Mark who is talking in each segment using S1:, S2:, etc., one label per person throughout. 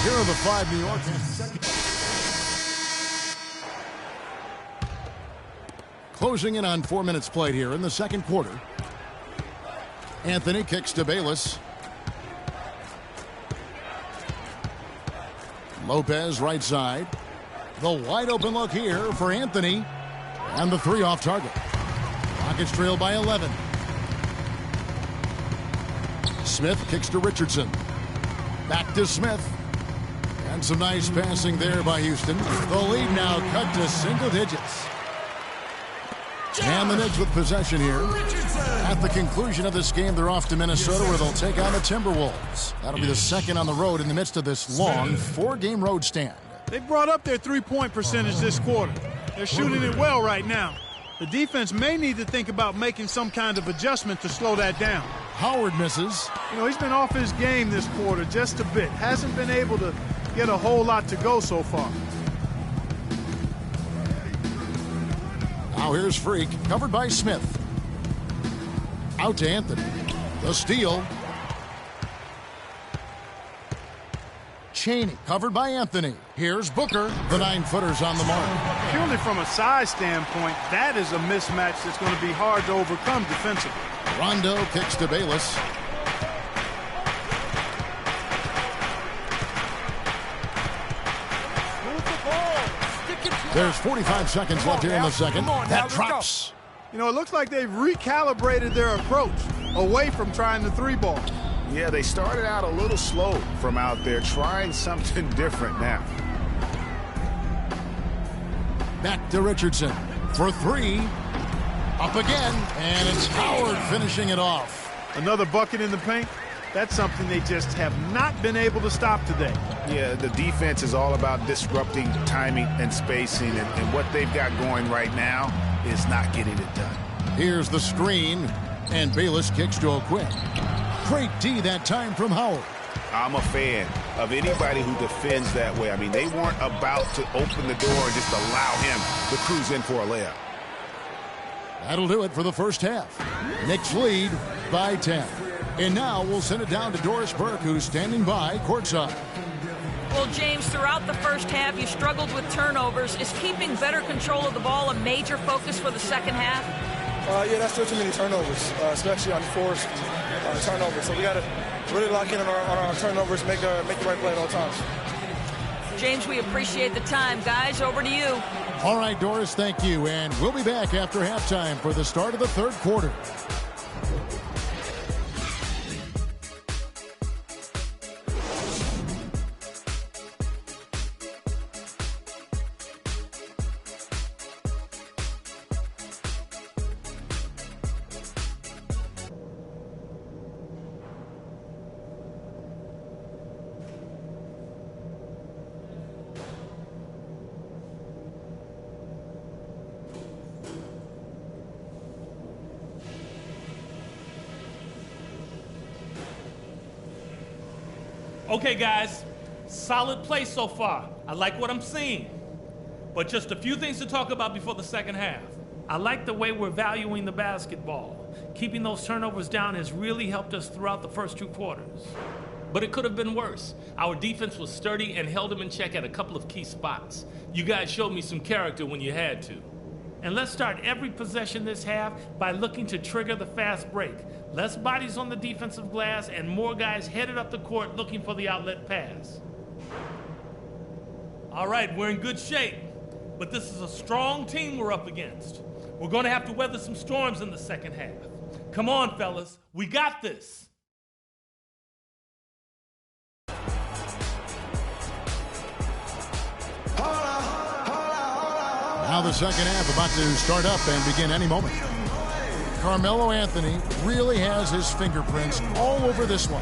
S1: Here are the 5 New York closing in on 4 minutes played here in the second quarter. Anthony kicks to Bayless. Lopez right side. The wide open look here for Anthony. And the 3 off target. Rockets trail by 11. Smith kicks to Richardson. Back to Smith. And some nice passing there by Houston. The lead now cut to single digits. And the Knicks with possession here. At the conclusion of this game, they're off to Minnesota where they'll take on the Timberwolves. That'll be the second on the road in the midst of this long 4-game road stand.
S2: They brought up their three-point percentage this quarter. They're shooting it well right now. The defense may need to think about making some kind of adjustment to slow that down.
S1: Howard misses.
S2: You know, he's been off his game this quarter just a bit. Hasn't been able to get a whole lot to go so far.
S1: Now here's Freak, covered by Smith. Out to Anthony. The steal. Chaney, covered by Anthony. Here's Booker. The 9-footer's on the mark.
S2: Purely from a size standpoint, that is a mismatch that's going to be hard to overcome defensively.
S1: Rondo kicks to Bayless. There's 45 seconds left here in the second. That drops.
S2: You know, it looks like they've recalibrated their approach away from trying the 3-ball.
S3: Yeah, they started out a little slow from out there, trying something different now.
S1: Back to Richardson for 3. Up again, and it's Howard finishing it off.
S2: Another bucket in the paint. That's something they just have not been able to stop today.
S3: Yeah, the defense is all about disrupting timing and spacing, and what they've got going right now is not getting it done.
S1: Here's the screen, and Bayless kicks to O'Quinn. Great D that time from Howard.
S3: I'm a fan of anybody who defends that way. I mean, they weren't about to open the door and just allow him to cruise in for a layup.
S1: That'll do it for the first half. Knicks lead by 10. And now we'll send it down to Doris Burke, who's standing by courtside.
S4: Well, James, throughout the first half, you struggled with turnovers. Is keeping better control of the ball a major focus for the second half?
S5: Yeah, that's still too many turnovers, especially on forced turnovers. So we got to really lock in on our turnovers, make the right play at all times.
S4: James, we appreciate the time. Guys, over to you.
S1: All right, Doris, thank you. And we'll be back after halftime for the start of the third quarter.
S6: Okay, guys, solid play so far. I like what I'm seeing. But just a few things to talk about before the second half. I like the way we're valuing the basketball. Keeping those turnovers down has really helped us throughout the first 2 quarters. But it could have been worse. Our defense was sturdy and held them in check at a couple of key spots. You guys showed me some character when you had to. And let's start every possession this half by looking to trigger the fast break. Less bodies on the defensive glass and more guys headed up the court looking for the outlet pass. All right, we're in good shape, but this is a strong team we're up against. We're going to have to weather some storms in the second half. Come on, fellas, we got this.
S1: Now the second half about to start up and begin any moment. Carmelo Anthony really has his fingerprints all over this one.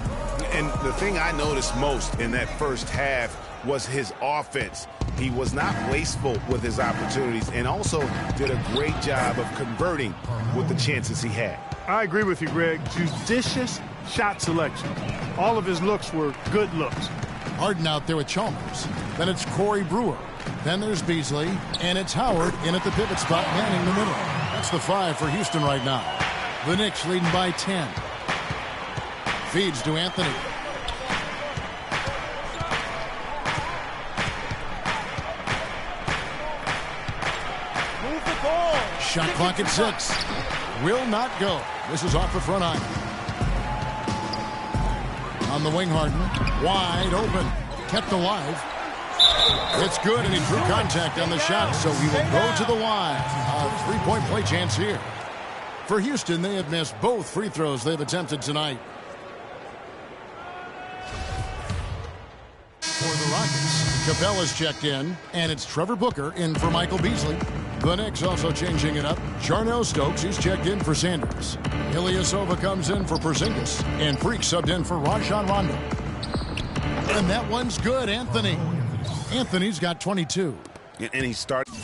S3: And the thing I noticed most in that first half was his offense. He was not wasteful with his opportunities and also did a great job of converting with the chances he had.
S2: I agree with you, Greg. Judicious shot selection. All of his looks were good looks.
S1: Harden out there with Chalmers. Then it's Corey Brewer. Then there's Beasley. And it's Howard in at the pivot spot, manning the middle. That's the 5 for Houston right now. The Knicks leading by 10. Feeds to Anthony. Shot clock at 6. Will not go. This is off the front iron. On the wing, Harden. Wide open. Kept alive. It's good, and he drew contact on the shot, so he will go to the line. A three-point play chance here. For Houston, they have missed both free throws they've attempted tonight. For the Rockets, Capella's checked in, and it's Trevor Booker in for Michael Beasley. The Knicks also changing it up. Jarnell Stokes, he's checked in for Sanders. Ilyasova comes in for Porzingis, and Freak subbed in for Rajon Rondo. And that one's good, Anthony. Anthony's got 22.
S3: And he started.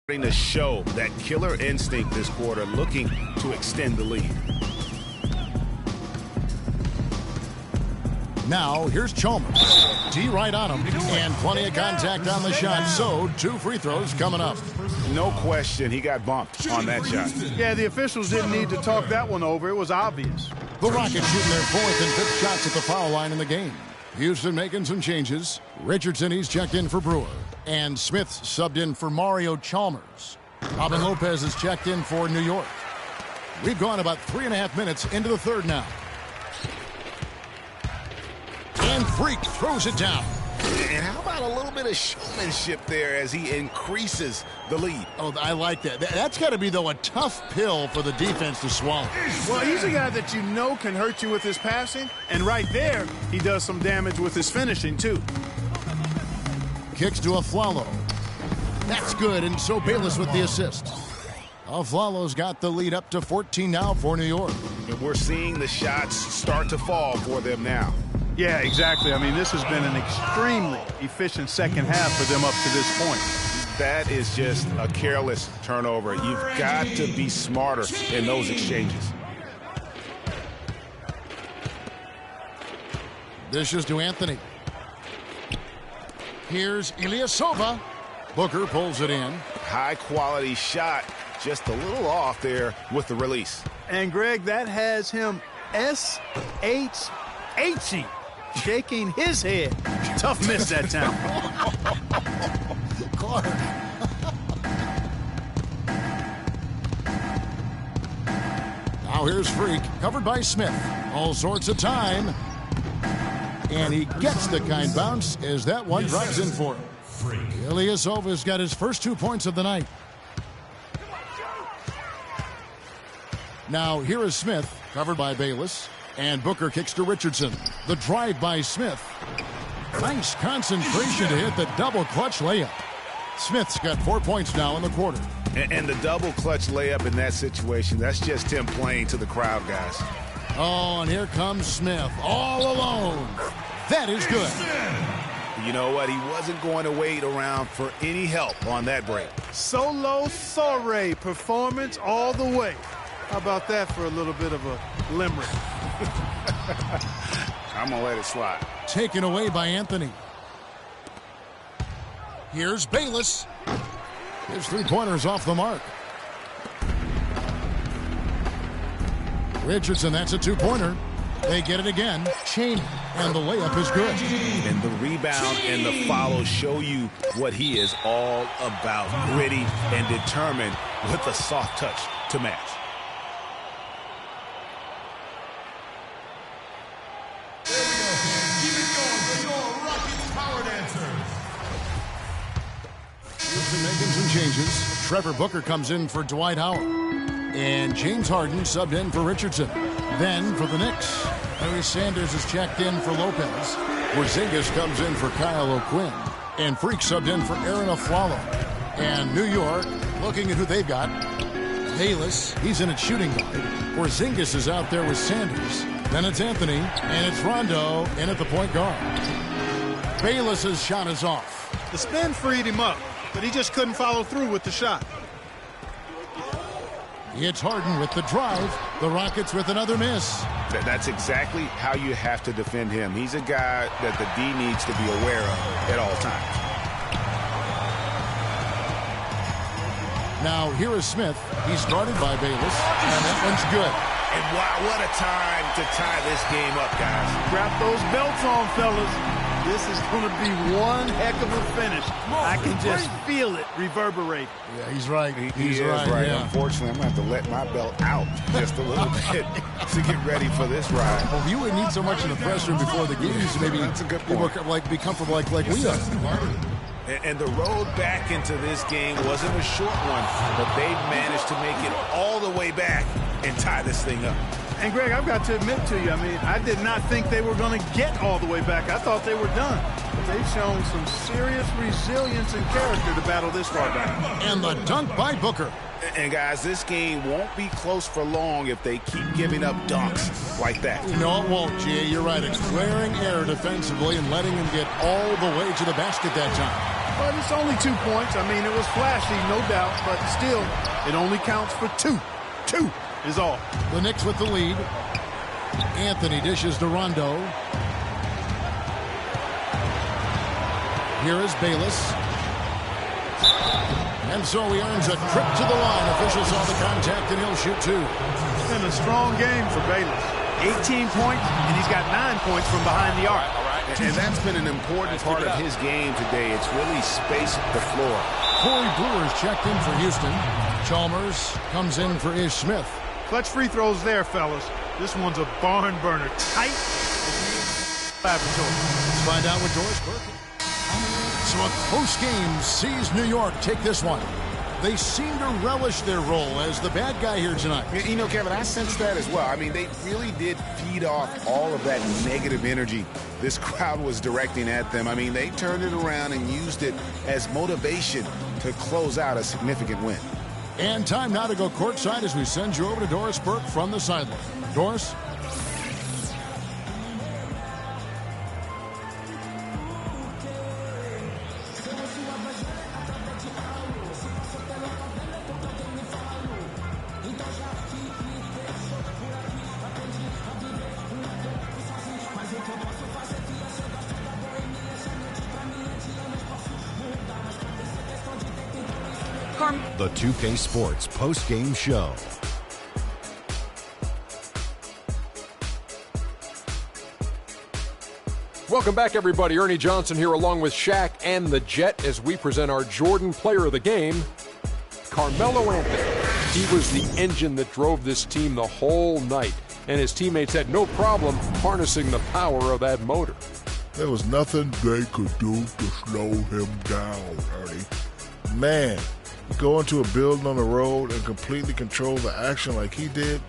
S3: To show that killer instinct this quarter, looking to extend the lead.
S1: Now, here's Chalmers. D right on him, and plenty of contact on the shot, so 2 free throws coming up.
S3: No question, he got bumped on that shot.
S2: Yeah, the officials didn't need to talk that one over. It was obvious.
S1: The Rockets shooting their 4th and 5th shots at the foul line in the game. Houston making some changes. Richardson, he's checked in for Brewer. And Smith subbed in for Mario Chalmers. Robin Lopez is checked in for New York. We've gone about 3.5 minutes into the third now. And Freak throws it down.
S3: And how about a little bit of showmanship there as he increases the lead?
S1: Oh, I like that. That's got to be, though, a tough pill for the defense to swallow.
S2: Well, he's a guy that you know can hurt you with his passing. And right there, he does some damage with his finishing, too.
S1: Kicks to Afflalo. That's good, and so Bayless with the assist. Afflalo's got the lead up to 14 now for New York.
S3: And we're seeing the shots start to fall for them now.
S2: Yeah, exactly. I mean, this has been an extremely efficient second half for them up to this point.
S3: That is just a careless turnover. You've got to be smarter in those exchanges.
S1: Dishes to Anthony. Here's Ilyasova. Booker pulls it in.
S3: High-quality shot, just a little off there with the release.
S2: And, Greg, that has him S-H-H-ing shaking his head. Tough miss that time.
S1: Clark. Now here's Freak, covered by Smith. All sorts of time. And he gets the kind bounce as that one drives in for him. Ilyasova's got his first 2 points of the night. Now here is Smith, covered by Bayless. And Booker kicks to Richardson. The drive by Smith. Nice concentration to hit the double clutch layup. Smith's got 4 points now in the quarter.
S3: And the double clutch layup in that situation, that's just him playing to the crowd, guys.
S1: Oh, and here comes Smith, all alone. That is good.
S3: You know what? He wasn't going to wait around for any help on that break.
S2: Solo soiree performance all the way. How about that for a little bit of a limerick?
S3: I'm going to let it slide.
S1: Taken away by Anthony. Here's Bayless. His three-pointer's off the mark. Richardson, that's a two-pointer. They get it again. Cheney, and the layup is good.
S3: And the rebound and the follow show you what he is all about. Gritty and determined with a soft touch to match.
S1: Making some changes. Trevor Booker comes in for Dwight Howard. And James Harden subbed in for Richardson. Then for the Knicks, Larry Sanders is checked in for Lopez. Porzingis comes in for Kyle O'Quinn. And Freak subbed in for Aaron Aflalo. And New York, looking at who they've got. Bayless, he's in at shooting guard. Porzingis is out there with Sanders. Then it's Anthony, and it's Rondo in at the point guard. Bayless's shot is off.
S2: The spin freed him up, but he just couldn't follow through with the shot.
S1: It's Harden with the drive. The Rockets with another miss.
S3: That's exactly how you have to defend him. He's a guy that the D needs to be aware of at all times.
S1: Now here is Smith. He's guarded by Bayless, and that one's good.
S3: And wow, what a time to tie this game up, guys.
S2: Strap those belts on, fellas. This is going to be one heck of a finish. I can just feel it reverberate.
S1: Yeah, he's right.
S3: He's right. Yeah. Unfortunately, I'm going to have to let my belt out just a little bit to get ready for this ride.
S1: Well, you would need so much in the press room before the games. Maybe
S3: that's a good point.
S1: Be comfortable like we are.
S3: And the road back into this game wasn't a short one, but they managed to make it all the way back and tie this thing up.
S2: And, Greg, I've got to admit to you, I did not think they were going to get all the way back. I thought they were done. But they've shown some serious resilience and character to battle this far down.
S1: And the dunk by Booker.
S3: And, guys, this game won't be close for long if they keep giving up dunks like that.
S1: No, it won't, Jay. You're right. It's glaring error defensively and letting him get all the way to the basket that time.
S2: But it's only 2 points. It was flashy, no doubt. But still, it only counts for two. Two is all.
S1: The Knicks with the lead. Anthony dishes to Rondo. Here is Bayless. And so he earns a trip to the line. Officials saw the contact, and he'll shoot two.
S2: It's been a strong game for Bayless. 18 points, and he's got 9 points from behind the arc.
S3: And that's been an important part of his game today. It's really spaced the floor.
S1: Corey Brewer's checked in for Houston. Chalmers comes in for Ish Smith.
S2: Clutch free throws there, fellas. This one's a barn burner. Tight. Laboratory.
S1: Let's find out what Doris Burke. So a close game sees New York take this one. They seem to relish their role as the bad guy here tonight.
S3: You know, Kevin, I sense that as well. They really did feed off all of that negative energy this crowd was directing at them. They turned it around and used it as motivation to close out a significant win.
S1: And time now to go courtside as we send you over to Doris Burke from the sideline. Doris?
S7: The 2K Sports post-game show.
S8: Welcome back, everybody. Ernie Johnson here along with Shaq and the Jet as we present our Jordan Player of the Game, Carmelo Anthony. He was the engine that drove this team the whole night, and his teammates had no problem harnessing the power of that motor.
S9: There was nothing they could do to slow him down, Ernie. Man, you go into a building on the road and completely control the action like he did.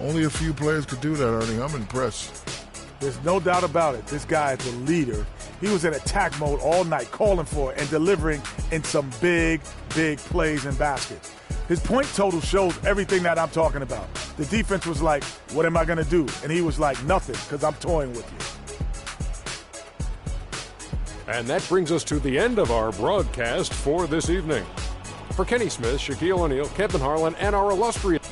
S9: Only a few players could do that, Ernie. I'm impressed.
S2: There's no doubt about it. This guy is a leader. He was in attack mode all night, calling for it and delivering in some big, big plays and baskets. His point total shows everything that I'm talking about. The defense was like, what am I going to do? And he was like, nothing, because I'm toying with you.
S8: And that brings us to the end of our broadcast for this evening. For Kenny Smith, Shaquille O'Neal, Kevin Harlan, and our illustrious